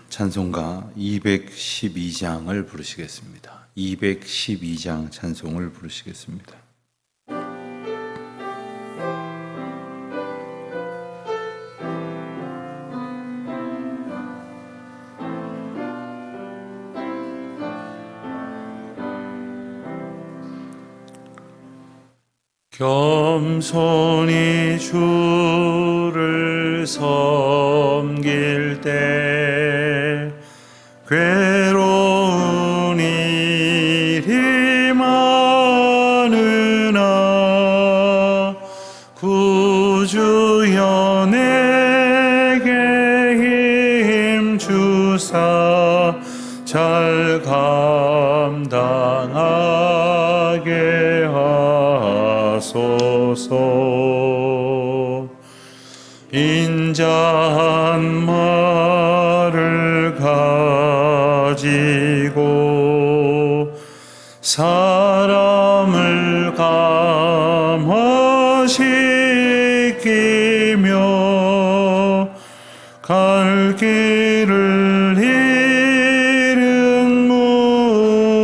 찬송가 212장을 부르시겠습니다. 212장 찬송을 부르시겠습니다. 겸손히 주를 섬길 때 괴로운 일이 많으나 구주여 내게 힘 주사 잘 감당하게 하소서. 인자한 말을 가지고 사람을 감화시키며 갈 길을 잃은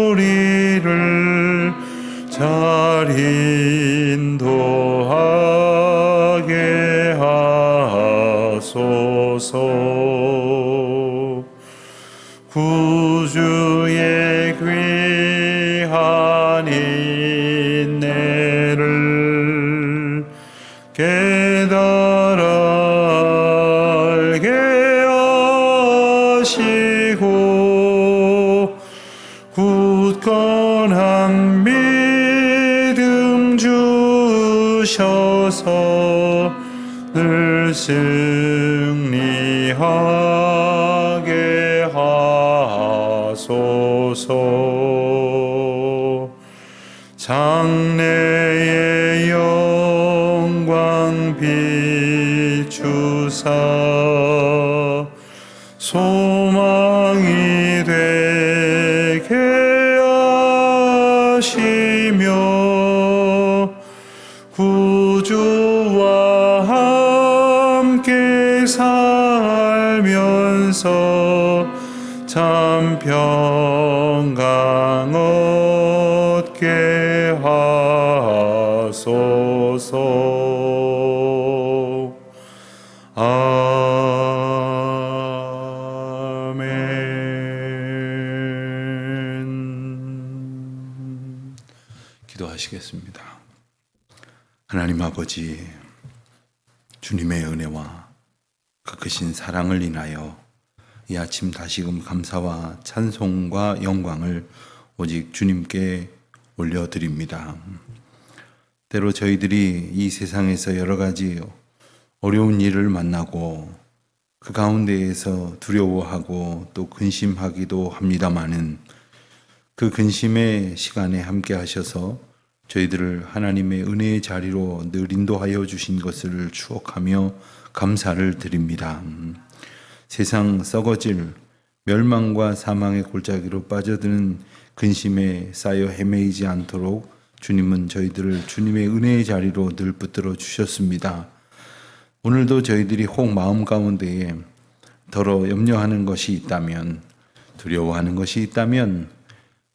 무리를 잘 인도하게 하소서. 구주의 귀한 인내를 깨달아 알게 하시고 굳건한 믿음 주셔서 늘 승리하게 하소서. 장래의 영광 비추사 소망이 되게 하시며 구주와 함께 살면서 참 평강 얻게 하소서. 아멘. 기도하시겠습니다. 하나님 아버지, 주님의 은혜와 그 크신 사랑을 인하여 이 아침 다시금 감사와 찬송과 영광을 오직 주님께 올려드립니다. 때로 저희들이 이 세상에서 여러 가지 어려운 일을 만나고 그 가운데에서 두려워하고 또 근심하기도 합니다마는 그 근심의 시간에 함께 하셔서 저희들을 하나님의 은혜의 자리로 늘 인도하여 주신 것을 추억하며 감사를 드립니다. 세상 썩어질 멸망과 사망의 골짜기로 빠져드는 근심에 쌓여 헤매이지 않도록 주님은 저희들을 주님의 은혜의 자리로 늘 붙들어 주셨습니다. 오늘도 저희들이 혹 마음 가운데에 더러 염려하는 것이 있다면, 두려워하는 것이 있다면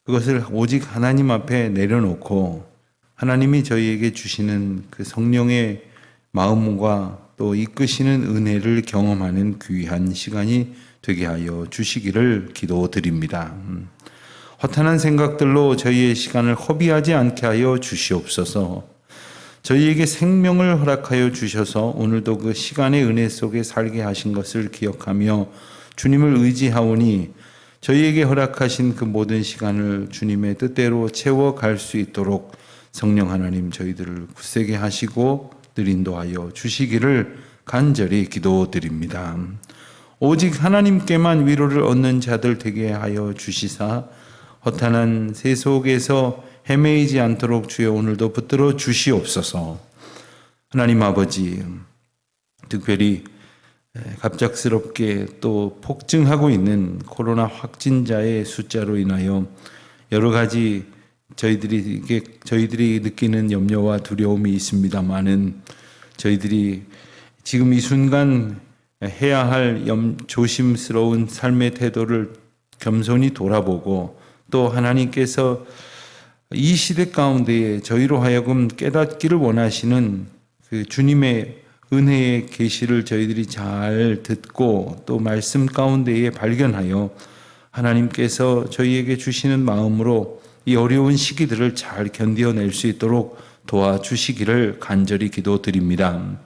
그것을 오직 하나님 앞에 내려놓고 하나님이 저희에게 주시는 그 성령의 마음과 또 이끄시는 은혜를 경험하는 귀한 시간이 되게 하여 주시기를 기도드립니다. 허탄한 생각들로 저희의 시간을 허비하지 않게 하여 주시옵소서. 저희에게 생명을 허락하여 주셔서 오늘도 그 시간의 은혜 속에 살게 하신 것을 기억하며 주님을 의지하오니 저희에게 허락하신 그 모든 시간을 주님의 뜻대로 채워갈 수 있도록 성령 하나님 저희들을 굳세게 하시고 늘 인도하여 주시기를 간절히 기도드립니다. 오직 하나님께만 위로를 얻는 자들 되게 하여 주시사 허탄한 세속에서 헤매이지 않도록 주여 오늘도 붙들어 주시옵소서. 하나님 아버지, 특별히 갑작스럽게 또 폭증하고 있는 코로나 확진자의 숫자로 인하여 여러 가지 저희들이 느끼는 염려와 두려움이 있습니다만은 저희들이 지금 이 순간 해야 할 조심스러운 삶의 태도를 겸손히 돌아보고 또 하나님께서 이 시대 가운데에 저희로 하여금 깨닫기를 원하시는 그 주님의 은혜의 계시를 저희들이 잘 듣고 또 말씀 가운데에 발견하여 하나님께서 저희에게 주시는 마음으로 이 어려운 시기들을 잘 견뎌낼 수 있도록 도와주시기를 간절히 기도드립니다.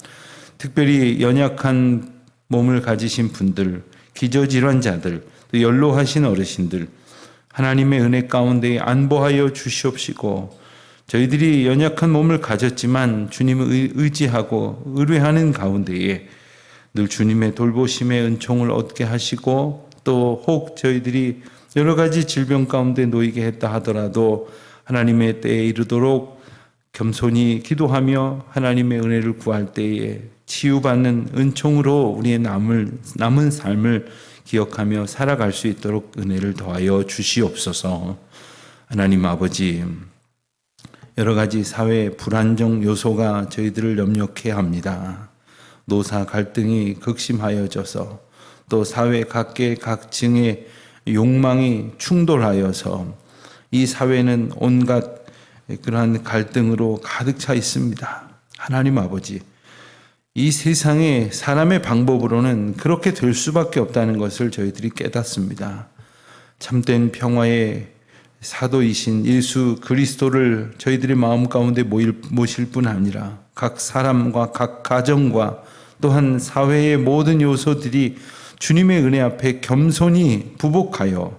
특별히 연약한 몸을 가지신 분들, 기저질환자들, 또 연로하신 어르신들, 하나님의 은혜 가운데 안보하여 주시옵시고 저희들이 연약한 몸을 가졌지만 주님을 의지하고 의뢰하는 가운데에 늘 주님의 돌보심의 은총을 얻게 하시고 또 혹 저희들이 여러 가지 질병 가운데 놓이게 했다 하더라도 하나님의 때에 이르도록 겸손히 기도하며 하나님의 은혜를 구할 때에 치유받는 은총으로 우리의 남은 삶을 기억하며 살아갈 수 있도록 은혜를 더하여 주시옵소서. 하나님 아버지, 여러 가지 사회 불안정 요소가 저희들을 염려케 합니다. 노사 갈등이 극심하여져서 또 사회 각계 각층의 욕망이 충돌하여서 이 사회는 온갖 그러한 갈등으로 가득 차 있습니다. 하나님 아버지, 이 세상에 사람의 방법으로는 그렇게 될 수밖에 없다는 것을 저희들이 깨닫습니다. 참된 평화의 사도이신 예수 그리스도를 저희들의 마음 가운데 모실 뿐 아니라 각 사람과 각 가정과 또한 사회의 모든 요소들이 주님의 은혜 앞에 겸손히 부복하여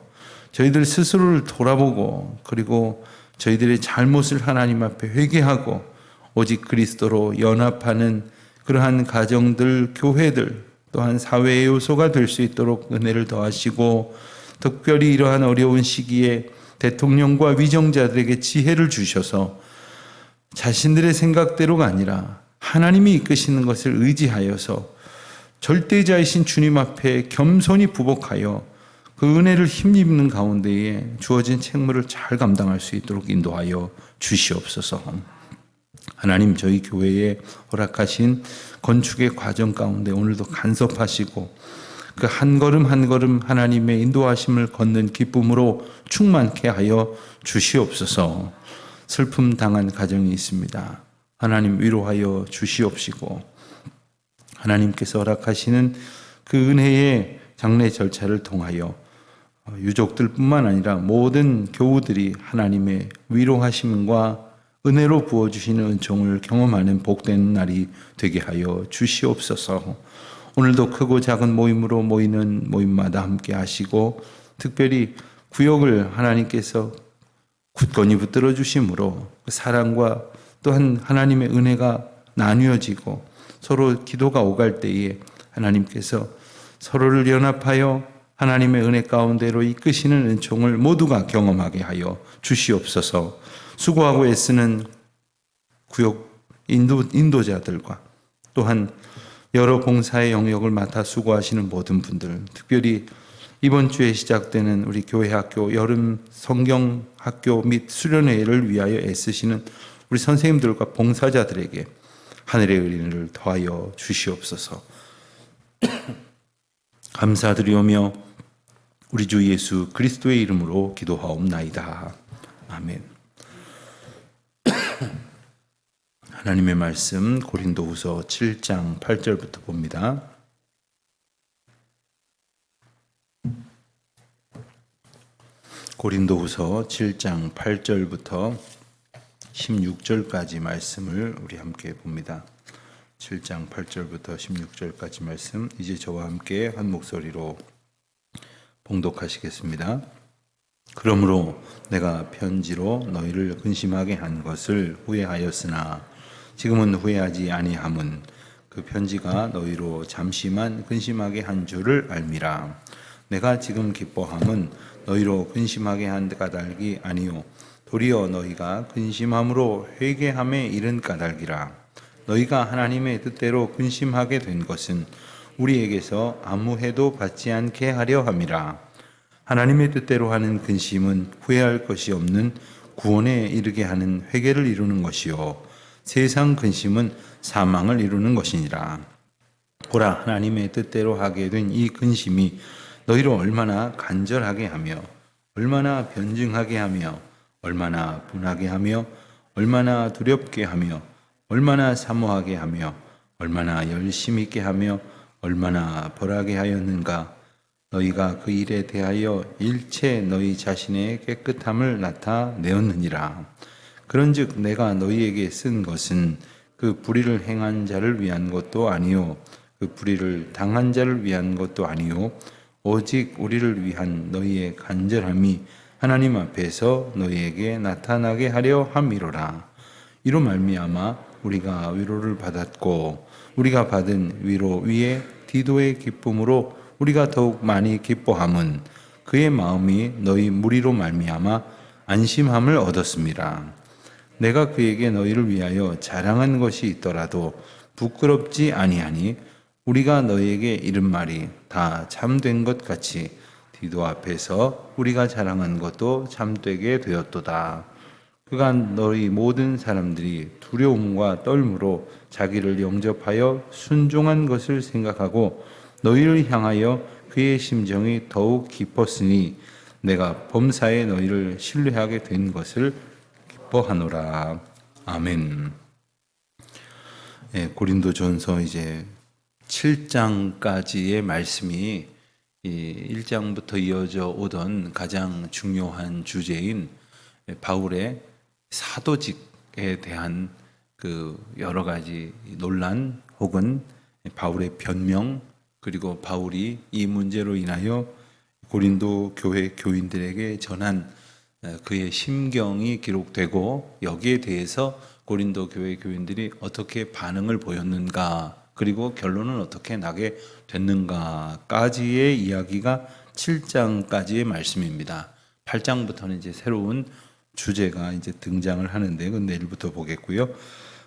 저희들 스스로를 돌아보고 그리고 저희들의 잘못을 하나님 앞에 회개하고 오직 그리스도로 연합하는 그러한 가정들, 교회들 또한 사회의 요소가 될 수 있도록 은혜를 더하시고 특별히 이러한 어려운 시기에 대통령과 위정자들에게 지혜를 주셔서 자신들의 생각대로가 아니라 하나님이 이끄시는 것을 의지하여서 절대자이신 주님 앞에 겸손히 부복하여 그 은혜를 힘입는 가운데에 주어진 책무를 잘 감당할 수 있도록 인도하여 주시옵소서. 하나님, 저희 교회에 허락하신 건축의 과정 가운데 오늘도 간섭하시고 그 한 걸음 한 걸음 하나님의 인도하심을 걷는 기쁨으로 충만케 하여 주시옵소서. 슬픔 당한 가정이 있습니다. 하나님 위로하여 주시옵시고 하나님께서 허락하시는 그 은혜의 장례 절차를 통하여 유족들뿐만 아니라 모든 교우들이 하나님의 위로하심과 은혜로 부어주시는 은총을 경험하는 복된 날이 되게 하여 주시옵소서. 오늘도 크고 작은 모임으로 모이는 모임마다 함께 하시고 특별히 구역을 하나님께서 굳건히 붙들어 주심으로 사랑과 또한 하나님의 은혜가 나뉘어지고 서로 기도가 오갈 때에 하나님께서 서로를 연합하여 하나님의 은혜 가운데로 이끄시는 은총을 모두가 경험하게 하여 주시옵소서. 수고하고 애쓰는 구역 인도자들과 또한 여러 봉사의 영역을 맡아 수고하시는 모든 분들, 특별히 이번 주에 시작되는 우리 교회 학교 여름 성경 학교 및 수련회를 위하여 애쓰시는 우리 선생님들과 봉사자들에게 하늘의 은혜를 더하여 주시옵소서. 감사드리오며 우리 주 예수 그리스도의 이름으로 기도하옵나이다. 아멘. 하나님의 말씀 고린도후서 7장 8절부터 봅니다. 고린도후서 7장 8절부터 16절까지 말씀을 우리 함께 봅니다. 7장 8절부터 16절까지 말씀, 이제 저와 함께 한 목소리로 봉독하시겠습니다. 그러므로 내가 편지로 너희를 근심하게 한 것을 후회하였으나 지금은 후회하지 아니함은 그 편지가 너희로 잠시만 근심하게 한 줄을 알미라. 내가 지금 기뻐함은 너희로 근심하게 한 까닭이 아니요 도리어 너희가 근심함으로 회개함에 이른 까닭이라. 너희가 하나님의 뜻대로 근심하게 된 것은 우리에게서 아무 해도 받지 않게 하려 함이라. 하나님의 뜻대로 하는 근심은 후회할 것이 없는 구원에 이르게 하는 회개를 이루는 것이요 세상 근심은 사망을 이루는 것이니라. 보라, 하나님의 뜻대로 하게 된 이 근심이 너희를 얼마나 간절하게 하며 얼마나 변증하게 하며 얼마나 분하게 하며 얼마나 두렵게 하며 얼마나 사모하게 하며 얼마나 열심히 있게 하며 얼마나 벌하게 하였는가. 너희가 그 일에 대하여 일체 너희 자신의 깨끗함을 나타내었느니라. 그런즉 내가 너희에게 쓴 것은 그 불의를 행한 자를 위한 것도 아니요 그 불의를 당한 자를 위한 것도 아니요 오직 우리를 위한 너희의 간절함이 하나님 앞에서 너희에게 나타나게 하려 함이로라. 이로 말미암아 우리가 위로를 받았고 우리가 받은 위로 위에 디도의 기쁨으로 우리가 더욱 많이 기뻐함은 그의 마음이 너희 무리로 말미암아 안심함을 얻었습니다. 내가 그에게 너희를 위하여 자랑한 것이 있더라도 부끄럽지 아니하니 우리가 너희에게 이른 말이 다 참된 것 같이 디도 앞에서 우리가 자랑한 것도 참되게 되었도다. 그간 너희 모든 사람들이 두려움과 떨므로 자기를 영접하여 순종한 것을 생각하고 너희를 향하여 그의 심정이 더욱 깊었으니 내가 범사에 너희를 신뢰하게 된 것을 기뻐하노라. 아멘. 고린도전서 이제 7장까지의 말씀이 이 1장부터 이어져 오던 가장 중요한 주제인 바울의 사도직에 대한 그 여러 가지 논란 혹은 바울의 변명, 그리고 바울이 이 문제로 인하여 고린도 교회 교인들에게 전한 그의 심경이 기록되고 여기에 대해서 고린도 교회 교인들이 어떻게 반응을 보였는가, 그리고 결론은 어떻게 나게 됐는가까지의 이야기가 7장까지의 말씀입니다. 8장부터는 이제 새로운 주제가 이제 등장을 하는데 그건 내일부터 보겠고요.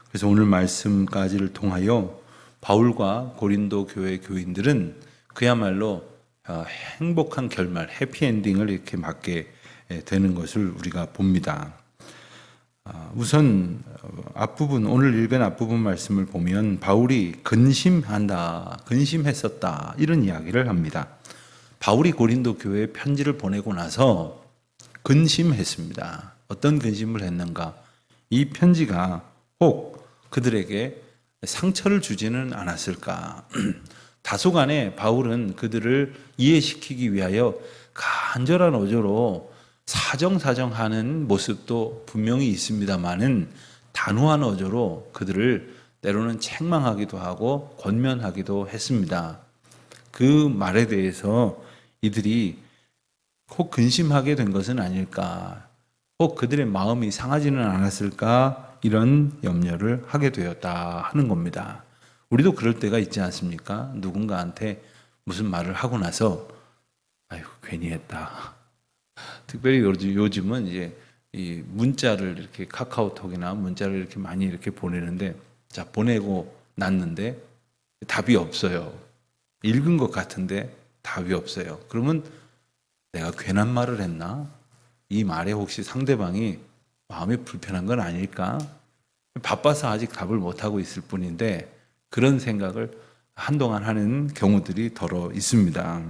그래서 오늘 말씀까지를 통하여 바울과 고린도 교회 교인들은 그야말로 행복한 결말, 해피엔딩을 이렇게 맞게 되는 것을 우리가 봅니다. 우선 앞부분, 오늘 읽은 앞부분 말씀을 보면 바울이 근심한다, 근심했었다 이런 이야기를 합니다. 바울이 고린도 교회에 편지를 보내고 나서 근심했습니다. 어떤 근심을 했는가? 이 편지가 혹 그들에게 상처를 주지는 않았을까? 다소간에 바울은 그들을 이해시키기 위하여 간절한 어조로 사정사정하는 모습도 분명히 있습니다만은 단호한 어조로 그들을 때로는 책망하기도 하고 권면하기도 했습니다. 그 말에 대해서 이들이 혹 근심하게 된 것은 아닐까, 혹 그들의 마음이 상하지는 않았을까, 이런 염려를 하게 되었다 하는 겁니다. 우리도 그럴 때가 있지 않습니까? 누군가한테 무슨 말을 하고 나서 아이고 괜히 했다. 특별히 요즘은 이제 이 문자를 이렇게 카카오톡이나 문자를 이렇게 많이 이렇게 보내는데, 자 보내고 났는데 답이 없어요. 읽은 것 같은데 답이 없어요. 그러면 내가 괜한 말을 했나? 이 말에 혹시 상대방이 마음이 불편한 건 아닐까? 바빠서 아직 답을 못하고 있을 뿐인데 그런 생각을 한동안 하는 경우들이 더러 있습니다.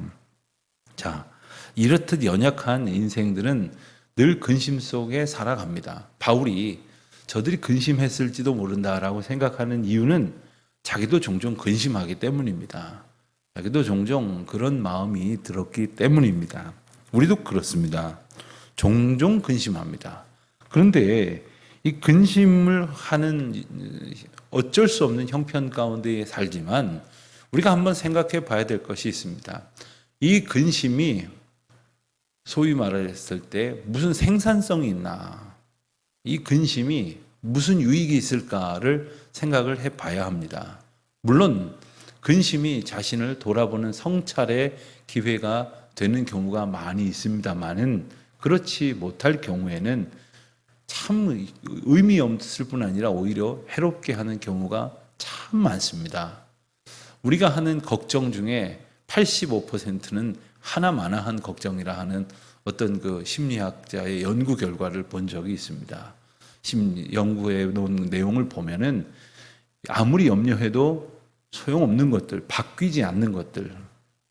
자, 이렇듯 연약한 인생들은 늘 근심 속에 살아갑니다. 바울이 저들이 근심했을지도 모른다라고 생각하는 이유는 자기도 종종 근심하기 때문입니다. 자기도 종종 그런 마음이 들었기 때문입니다. 우리도 그렇습니다. 종종 근심합니다. 그런데 이 근심을 하는 어쩔 수 없는 형편 가운데 살지만 우리가 한번 생각해 봐야 될 것이 있습니다. 이 근심이 소위 말했을 때 무슨 생산성이 있나, 이 근심이 무슨 유익이 있을까를 생각을 해 봐야 합니다. 물론 근심이 자신을 돌아보는 성찰의 기회가 되는 경우가 많이 있습니다만은 그렇지 못할 경우에는 참 의미 없을 뿐 아니라 오히려 해롭게 하는 경우가 참 많습니다. 우리가 하는 걱정 중에 85%는 하나마나한 걱정이라 하는 어떤 그 심리학자의 연구 결과를 본 적이 있습니다. 연구해 놓은 내용을 보면은 아무리 염려해도 소용없는 것들, 바뀌지 않는 것들,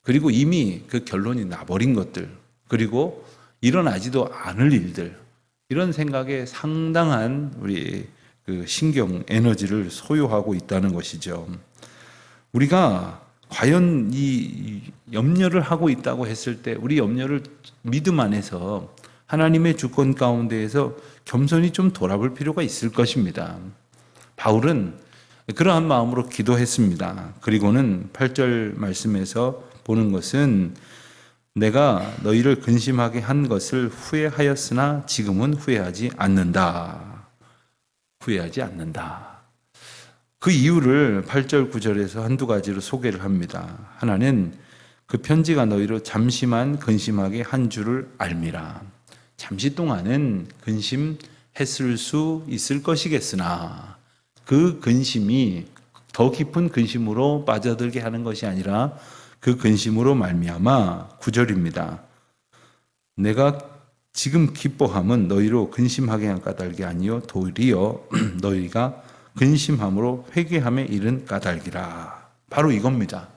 그리고 이미 그 결론이 나버린 것들, 그리고 일어나지도 않을 일들, 이런 생각에 상당한 우리 그 신경 에너지를 소요하고 있다는 것이죠. 우리가 과연 이 염려를 하고 있다고 했을 때 우리 염려를 믿음 안에서 하나님의 주권 가운데에서 겸손히 좀 돌아볼 필요가 있을 것입니다. 바울은 그러한 마음으로 기도했습니다. 그리고는 8절 말씀에서 보는 것은 내가 너희를 근심하게 한 것을 후회하였으나 지금은 후회하지 않는다. 후회하지 않는다. 그 이유를 8절 9절에서 한두 가지로 소개를 합니다. 하나는 그 편지가 너희로 잠시만 근심하게 한 줄을 알미라. 잠시 동안은 근심했을 수 있을 것이겠으나 그 근심이 더 깊은 근심으로 빠져들게 하는 것이 아니라 그 근심으로 말미암아 9절입니다. 내가 지금 기뻐함은 너희로 근심하게 한 까닭이 아니요 도리어 너희가 근심함으로 회개함에 이른 까닭이라. 바로 이겁니다.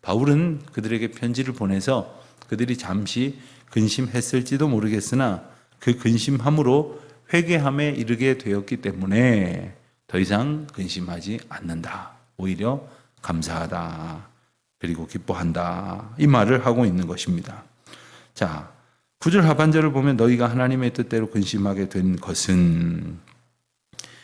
바울은 그들에게 편지를 보내서 그들이 잠시 근심했을지도 모르겠으나 그 근심함으로 회개함에 이르게 되었기 때문에 더 이상 근심하지 않는다. 오히려 감사하다. 그리고 기뻐한다. 이 말을 하고 있는 것입니다. 자, 9절 하반절을 보면 너희가 하나님의 뜻대로 근심하게 된 것은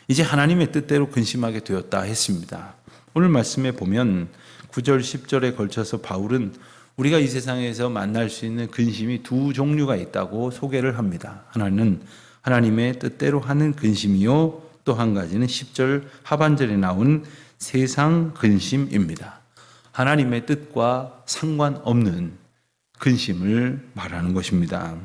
이제 하나님의 뜻대로 근심하게 되었다 했습니다. 오늘 말씀에 보면 9절, 10절에 걸쳐서 바울은 우리가 이 세상에서 만날 수 있는 근심이 두 종류가 있다고 소개를 합니다. 하나는 하나님의 뜻대로 하는 근심이요. 또 한 가지는 10절 하반절에 나온 세상 근심입니다. 하나님의 뜻과 상관없는 근심을 말하는 것입니다.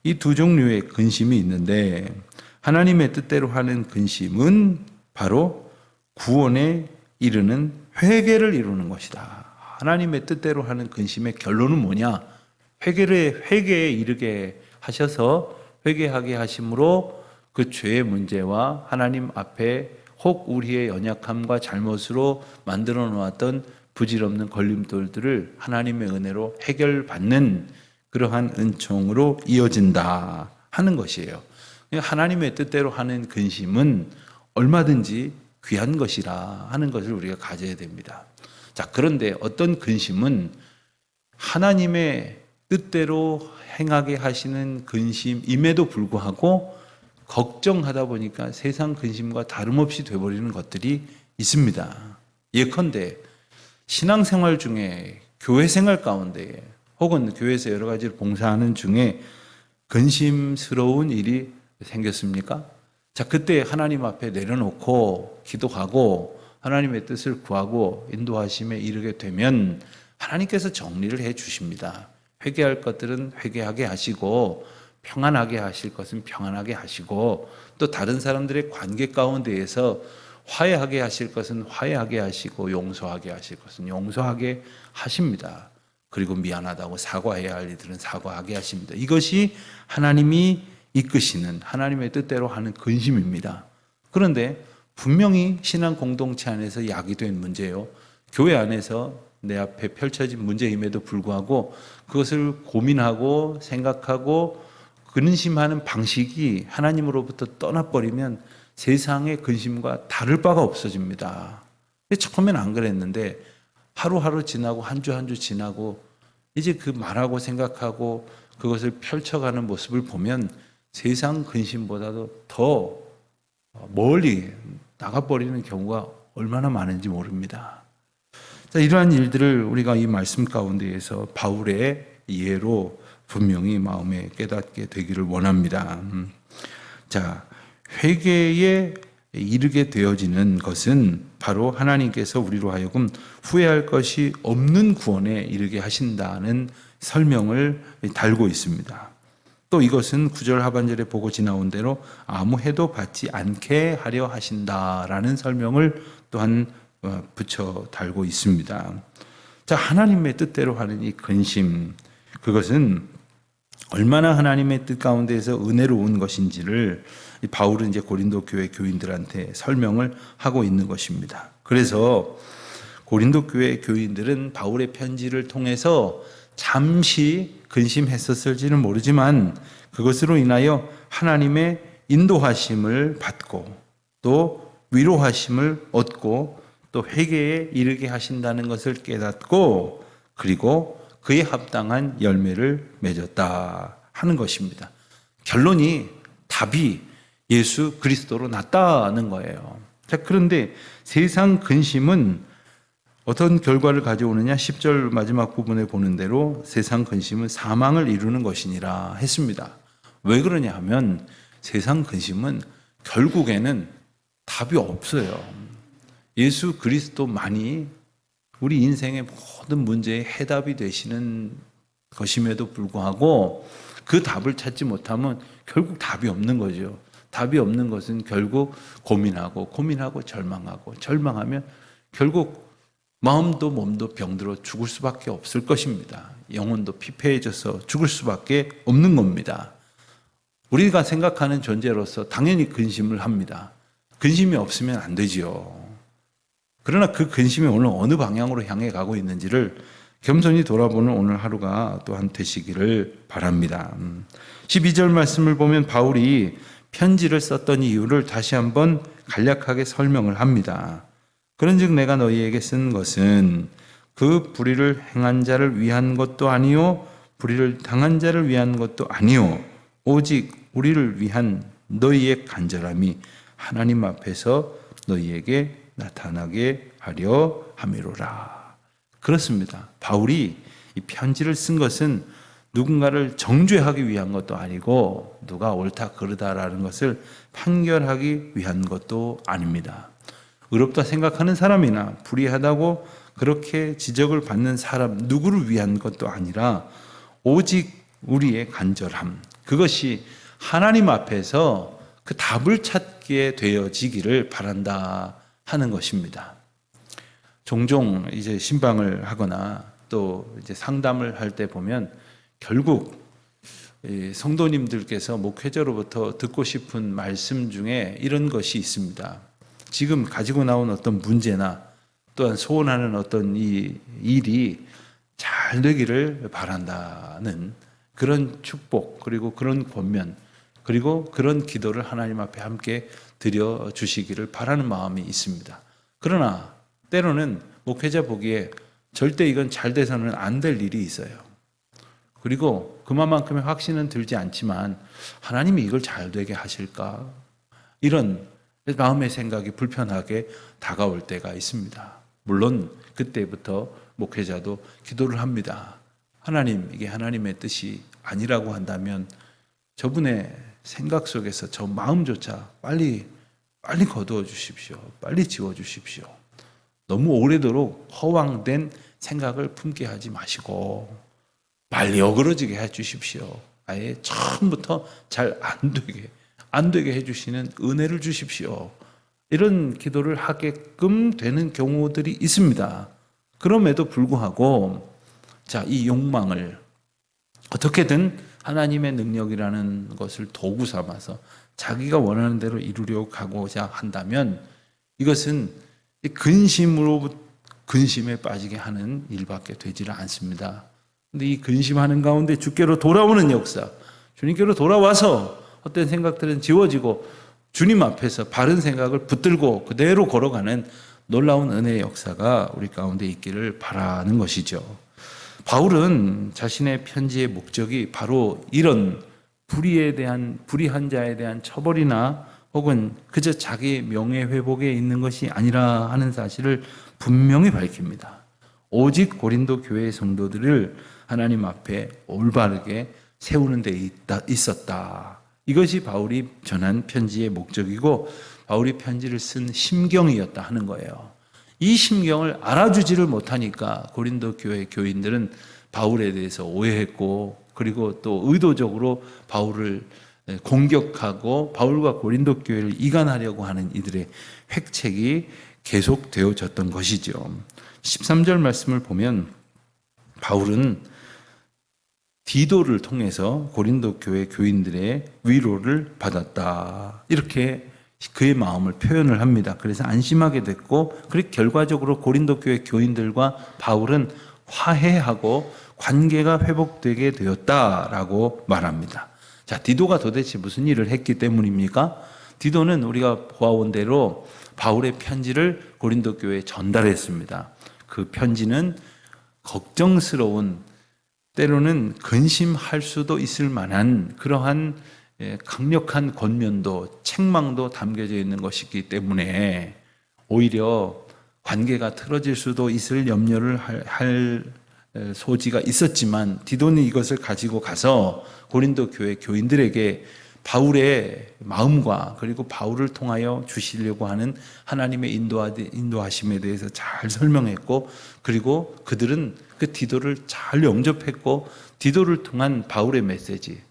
이 두 종류의 근심이 있는데 하나님의 뜻대로 하는 근심은 바로 구원에 이르는 회개를 이루는 것이다. 하나님의 뜻대로 하는 근심의 결론은 뭐냐? 회개에 이르게 하셔서 회개하게 하심으로 그 죄의 문제와 하나님 앞에 혹 우리의 연약함과 잘못으로 만들어 놓았던 부질없는 걸림돌들을 하나님의 은혜로 해결받는 그러한 은총으로 이어진다 하는 것이에요. 하나님의 뜻대로 하는 근심은 얼마든지 귀한 것이라 하는 것을 우리가 가져야 됩니다. 자, 그런데 어떤 근심은 하나님의 뜻대로 행하게 하시는 근심임에도 불구하고 걱정하다 보니까 세상 근심과 다름없이 되어버리는 것들이 있습니다. 예컨대 신앙생활 중에 교회 생활 가운데 혹은 교회에서 여러 가지를 봉사하는 중에 근심스러운 일이 생겼습니까? 자, 그때 하나님 앞에 내려놓고 기도하고 하나님의 뜻을 구하고 인도하심에 이르게 되면 하나님께서 정리를 해 주십니다. 회개할 것들은 회개하게 하시고 평안하게 하실 것은 평안하게 하시고 또 다른 사람들의 관계 가운데에서 화해하게 하실 것은 화해하게 하시고 용서하게 하실 것은 용서하게 하십니다. 그리고 미안하다고 사과해야 할 일들은 사과하게 하십니다. 이것이 하나님이 이끄시는 하나님의 뜻대로 하는 근심입니다. 그런데 분명히 신앙 공동체 안에서 야기된 문제예요. 교회 안에서 내 앞에 펼쳐진 문제임에도 불구하고 그것을 고민하고 생각하고 근심하는 방식이 하나님으로부터 떠나버리면 세상의 근심과 다를 바가 없어집니다. 처음에는 안 그랬는데 하루하루 지나고 한 주 한 주 지나고 이제 그 말하고 생각하고 그것을 펼쳐가는 모습을 보면 세상 근심보다도 더 멀리 나가버리는 경우가 얼마나 많은지 모릅니다. 자, 이러한 일들을 우리가 이 말씀 가운데에서 바울의 예로 분명히 마음에 깨닫게 되기를 원합니다. 자, 회개에 이르게 되어지는 것은 바로 하나님께서 우리로 하여금 후회할 것이 없는 구원에 이르게 하신다는 설명을 달고 있습니다. 또 이것은 9절 하반절에 보고 지나온 대로 아무 해도 받지 않게 하려 하신다라는 설명을 또한 붙여 달고 있습니다. 자, 하나님의 뜻대로 하는 이 근심, 그것은 얼마나 하나님의 뜻 가운데에서 은혜로운 것인지를 바울은 이제 고린도 교회 교인들한테 설명을 하고 있는 것입니다. 그래서 고린도 교회 교인들은 바울의 편지를 통해서 잠시 근심했었을지는 모르지만 그것으로 인하여 하나님의 인도하심을 받고 또 위로하심을 얻고 또 회개에 이르게 하신다는 것을 깨닫고 그리고 그에 합당한 열매를 맺었다 하는 것입니다. 결론이 답이 예수 그리스도로 났다는 거예요. 자, 그런데 세상 근심은 어떤 결과를 가져오느냐? 10절 마지막 부분에 보는 대로 세상 근심은 사망을 이루는 것이니라 했습니다. 왜 그러냐 하면 세상 근심은 결국에는 답이 없어요. 예수 그리스도만이 우리 인생의 모든 문제의 해답이 되시는 것임에도 불구하고 그 답을 찾지 못하면 결국 답이 없는 거죠. 답이 없는 것은 결국 고민하고 절망하면 결국 마음도 몸도 병들어 죽을 수밖에 없을 것입니다. 영혼도 피폐해져서 죽을 수밖에 없는 겁니다. 우리가 생각하는 존재로서 당연히 근심을 합니다. 근심이 없으면 안 되지요. 그러나 그 근심이 오늘 어느 방향으로 향해 가고 있는지를 겸손히 돌아보는 오늘 하루가 또한 되시기를 바랍니다. 12절 말씀을 보면 바울이 편지를 썼던 이유를 다시 한번 간략하게 설명을 합니다. 그런즉 내가 너희에게 쓴 것은 그 불의를 행한 자를 위한 것도 아니요 불의를 당한 자를 위한 것도 아니요 오직 우리를 위한 너희의 간절함이 하나님 앞에서 너희에게 나타나게 하려 함이로라. 그렇습니다. 바울이 이 편지를 쓴 것은 누군가를 정죄하기 위한 것도 아니고 누가 옳다 그르다라는 것을 판결하기 위한 것도 아닙니다. 의롭다 생각하는 사람이나 불의하다고 그렇게 지적을 받는 사람 누구를 위한 것도 아니라 오직 우리의 간절함, 그것이 하나님 앞에서 그 답을 찾게 되어지기를 바란다 하는 것입니다. 종종 이제 신방을 하거나 또 이제 상담을 할 때 보면 결국 성도님들께서 목회자로부터 듣고 싶은 말씀 중에 이런 것이 있습니다. 지금 가지고 나온 어떤 문제나 또한 소원하는 어떤 이 일이 잘 되기를 바란다는 그런 축복 그리고 그런 권면 그리고 그런 기도를 하나님 앞에 함께 드려 주시기를 바라는 마음이 있습니다. 그러나 때로는 목회자 보기에 절대 이건 잘 돼서는 안 될 일이 있어요. 그리고 그만큼의 확신은 들지 않지만 하나님이 이걸 잘 되게 하실까? 이런 마음의 생각이 불편하게 다가올 때가 있습니다. 물론 그때부터 목회자도 기도를 합니다. 하나님, 이게 하나님의 뜻이 아니라고 한다면 저분의 생각 속에서 저 마음조차 빨리 거두어 주십시오. 빨리 지워 주십시오. 너무 오래도록 허황된 생각을 품게 하지 마시고 빨리 어그러지게 해 주십시오. 아예 처음부터 잘 안 되게 해 주시는 은혜를 주십시오. 이런 기도를 하게끔 되는 경우들이 있습니다. 그럼에도 불구하고 이 욕망을 어떻게든 하나님의 능력이라는 것을 도구 삼아서 자기가 원하는 대로 이루려고 하고자 한다면 이것은 근심으로 근심에 빠지게 하는 일밖에 되지를 않습니다. 근데 이 근심하는 가운데 주께로 돌아오는 역사, 주님께로 돌아와서 어떤 생각들은 지워지고 주님 앞에서 바른 생각을 붙들고 그대로 걸어가는 놀라운 은혜의 역사가 우리 가운데 있기를 바라는 것이죠. 바울은 자신의 편지의 목적이 바로 이런 불의한 자에 대한 처벌이나 혹은 그저 자기 명예회복에 있는 것이 아니라 하는 사실을 분명히 밝힙니다. 오직 고린도 교회의 성도들을 하나님 앞에 올바르게 세우는 데 있었다. 이것이 바울이 전한 편지의 목적이고 바울이 편지를 쓴 심경이었다 하는 거예요. 이 심경을 알아주지를 못하니까 고린도 교회 교인들은 바울에 대해서 오해했고 그리고 또 의도적으로 바울을 공격하고 바울과 고린도 교회를 이간하려고 하는 이들의 획책이 계속되어졌던 것이죠. 13절 말씀을 보면 바울은 디도를 통해서 고린도 교회 교인들의 위로를 받았다. 이렇게 그의 마음을 표현을 합니다. 그래서 안심하게 됐고, 그리고 결과적으로 고린도 교회 교인들과 바울은 화해하고 관계가 회복되게 되었다라고 말합니다. 자, 디도가 도대체 무슨 일을 했기 때문입니까? 디도는 우리가 보아온 대로 바울의 편지를 고린도 교회에 전달했습니다. 그 편지는 걱정스러운, 때로는 근심할 수도 있을 만한 그러한 강력한 권면도 책망도 담겨져 있는 것이기 때문에 오히려 관계가 틀어질 수도 있을 염려를 할 소지가 있었지만, 디도는 이것을 가지고 가서 고린도 교회 교인들에게 바울의 마음과 그리고 바울을 통하여 주시려고 하는 하나님의 인도하심에 대해서 잘 설명했고, 그리고 그들은 그 디도를 잘 영접했고, 디도를 통한 바울의 메시지,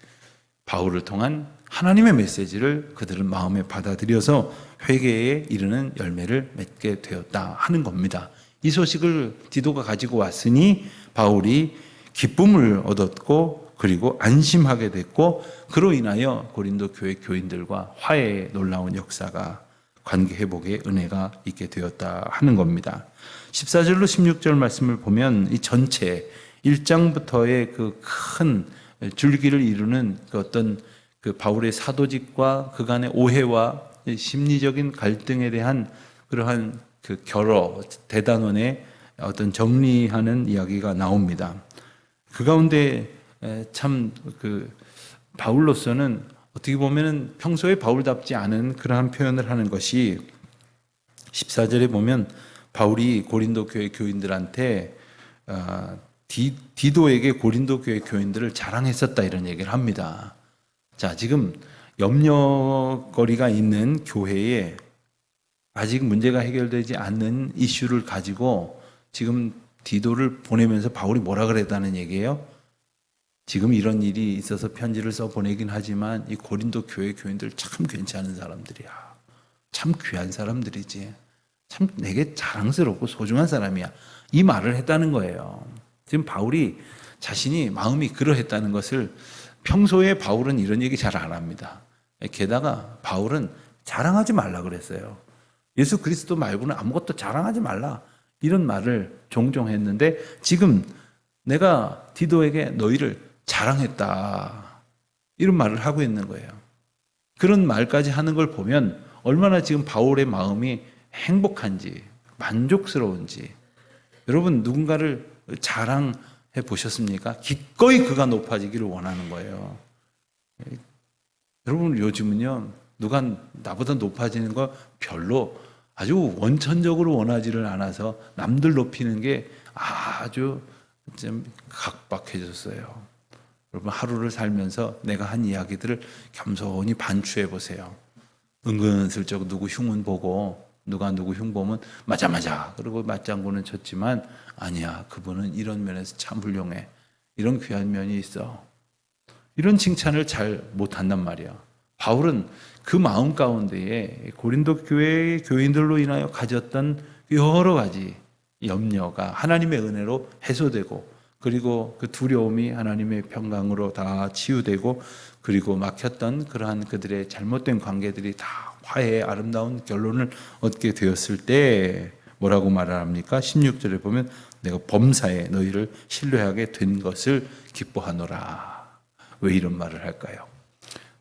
바울을 통한 하나님의 메시지를 그들은 마음에 받아들여서 회개에 이르는 열매를 맺게 되었다 하는 겁니다. 이 소식을 디도가 가지고 왔으니 바울이 기쁨을 얻었고, 그리고 안심하게 됐고, 그로 인하여 고린도 교회 교인들과 화해의 놀라운 역사가, 관계 회복의 은혜가 있게 되었다 하는 겁니다. 14절로 16절 말씀을 보면 이 전체 1장부터의 그 큰 줄기를 이루는 그 어떤 그 바울의 사도직과 그간의 오해와 심리적인 갈등에 대한 그러한 그 결어, 대단원의 어떤 정리하는 이야기가 나옵니다. 그 가운데 참 그 바울로서는 어떻게 보면은 평소에 바울답지 않은 그러한 표현을 하는 것이, 14절에 보면 바울이 고린도 교회 교인들한테 디도에게 고린도 교회 교인들을 자랑했었다 이런 얘기를 합니다. 자, 지금 염려거리가 있는 교회에 아직 문제가 해결되지 않는 이슈를 가지고 지금 디도를 보내면서 바울이 뭐라 그랬다는 얘기예요? 지금 이런 일이 있어서 편지를 써 보내긴 하지만 이 고린도 교회 교인들 참 괜찮은 사람들이야. 참 귀한 사람들이지. 참 내게 자랑스럽고 소중한 사람이야. 이 말을 했다는 거예요. 지금 바울이 자신이 마음이 그러했다는 것을, 평소에 바울은 이런 얘기 잘 안 합니다. 게다가 바울은 자랑하지 말라 그랬어요. 예수 그리스도 말고는 아무것도 자랑하지 말라, 이런 말을 종종 했는데, 지금 내가 디도에게 너희를 자랑했다, 이런 말을 하고 있는 거예요. 그런 말까지 하는 걸 보면 얼마나 지금 바울의 마음이 행복한지, 만족스러운지. 여러분, 누군가를 자랑해 보셨습니까? 기꺼이 그가 높아지기를 원하는 거예요. 여러분, 요즘은요, 누가 나보다 높아지는 거 별로 아주 원천적으로 원하지를 않아서 남들 높이는 게 아주 좀 각박해졌어요. 여러분, 하루를 살면서 내가 한 이야기들을 겸손히 반추해 보세요. 은근슬쩍 누구 흉은 보고, 누가 누구 흉 보면 맞아 그리고 맞장구는 쳤지만, 아니야, 그분은 이런 면에서 참 훌륭해, 이런 귀한 면이 있어, 이런 칭찬을 잘 못한단 말이야. 바울은 그 마음 가운데에 고린도 교회의 교인들로 인하여 가졌던 여러 가지 염려가 하나님의 은혜로 해소되고, 그리고 그 두려움이 하나님의 평강으로 다 치유되고, 그리고 막혔던 그러한 그들의 잘못된 관계들이 다 화해의 아름다운 결론을 얻게 되었을 때 뭐라고 말을 합니까? 16절에 보면 내가 범사에 너희를 신뢰하게 된 것을 기뻐하노라. 왜 이런 말을 할까요?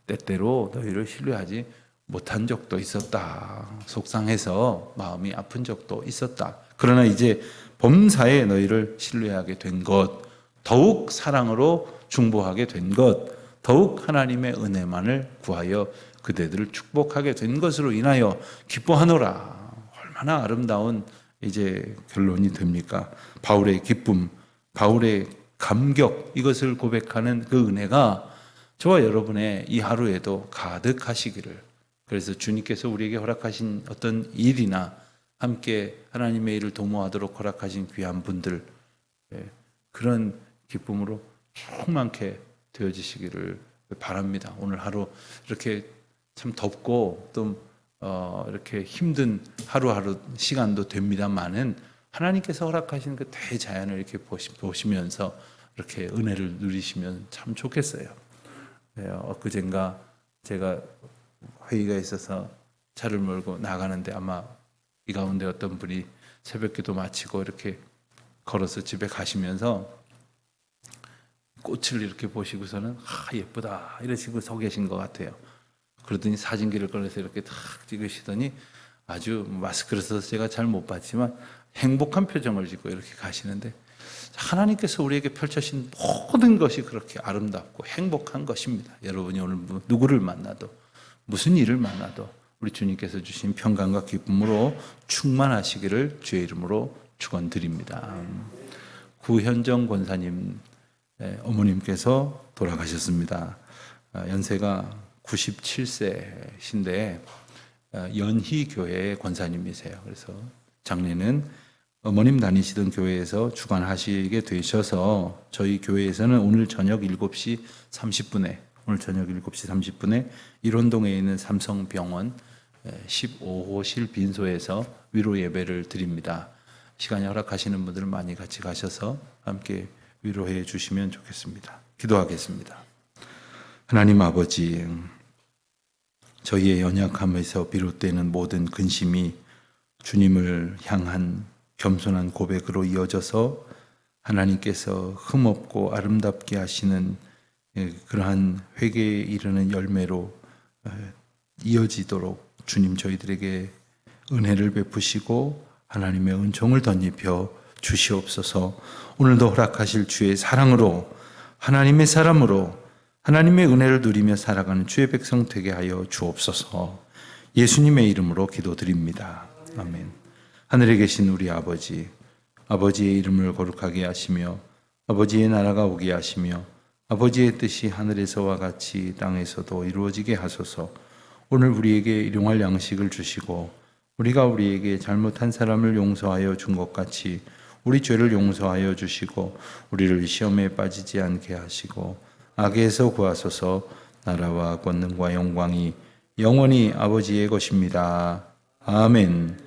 때때로 너희를 신뢰하지 못한 적도 있었다. 속상해서 마음이 아픈 적도 있었다. 그러나 이제 범사에 너희를 신뢰하게 된 것, 더욱 사랑으로 중보하게 된 것, 더욱 하나님의 은혜만을 구하여 그대들을 축복하게 된 것으로 인하여 기뻐하노라. 얼마나 아름다운 이제 결론이 됩니까? 바울의 기쁨, 바울의 감격, 이것을 고백하는 그 은혜가 저와 여러분의 이 하루에도 가득하시기를. 그래서 주님께서 우리에게 허락하신 어떤 일이나 함께 하나님의 일을 도모하도록 허락하신 귀한 분들, 그런 기쁨으로 충만케 되어지시기를 바랍니다. 오늘 하루 이렇게 참 덥고 또 이렇게 힘든 하루하루 시간도 됩니다만은, 하나님께서 허락하신 그 대자연을 이렇게 보시면서 이렇게 은혜를 누리시면 참 좋겠어요. 엊그젠가 제가 회의가 있어서 차를 몰고 나가는데 아마 이 가운데 어떤 분이 새벽기도 마치고 이렇게 걸어서 집에 가시면서 꽃을 이렇게 보시고서는 예쁘다 이러시고 서 계신 것 같아요. 그러더니 사진기를 꺼내서 이렇게 탁 찍으시더니 아주 마스크를 써서 제가 잘 못 봤지만 행복한 표정을 짓고 이렇게 가시는데, 하나님께서 우리에게 펼쳐신 모든 것이 그렇게 아름답고 행복한 것입니다. 여러분이 오늘 누구를 만나도 무슨 일을 만나도 우리 주님께서 주신 평강과 기쁨으로 충만하시기를 주의 이름으로 축원드립니다. 구현정 권사님 어머님께서 돌아가셨습니다. 연세가 97세신데 연희교회의 권사님이세요. 그래서 작년에는 어머님 다니시던 교회에서 주관하시게 되셔서 저희 교회에서는 오늘 저녁 7시 30분에 일원동에 있는 삼성병원 15호실 빈소에서 위로 예배를 드립니다. 시간이 허락하시는 분들 많이 같이 가셔서 함께 위로해 주시면 좋겠습니다. 기도하겠습니다. 하나님 아버지, 저희의 연약함에서 비롯되는 모든 근심이 주님을 향한 겸손한 고백으로 이어져서 하나님께서 흠없고 아름답게 하시는 그러한 회개에 이르는 열매로 이어지도록 주님 저희들에게 은혜를 베푸시고 하나님의 은총을 덧입혀 주시옵소서. 오늘도 허락하실 주의 사랑으로, 하나님의 사람으로 하나님의 은혜를 누리며 살아가는 주의 백성 되게 하여 주옵소서. 예수님의 이름으로 기도드립니다. 아멘. 하늘에 계신 우리 아버지, 아버지의 이름을 거룩하게 하시며 아버지의 나라가 오게 하시며 아버지의 뜻이 하늘에서와 같이 땅에서도 이루어지게 하소서. 오늘 우리에게 일용할 양식을 주시고 우리가 우리에게 잘못한 사람을 용서하여 준 것 같이 우리 죄를 용서하여 주시고 우리를 시험에 빠지지 않게 하시고 악에서 구하소서. 나라와 권능과 영광이 영원히 아버지의 것입니다. 아멘.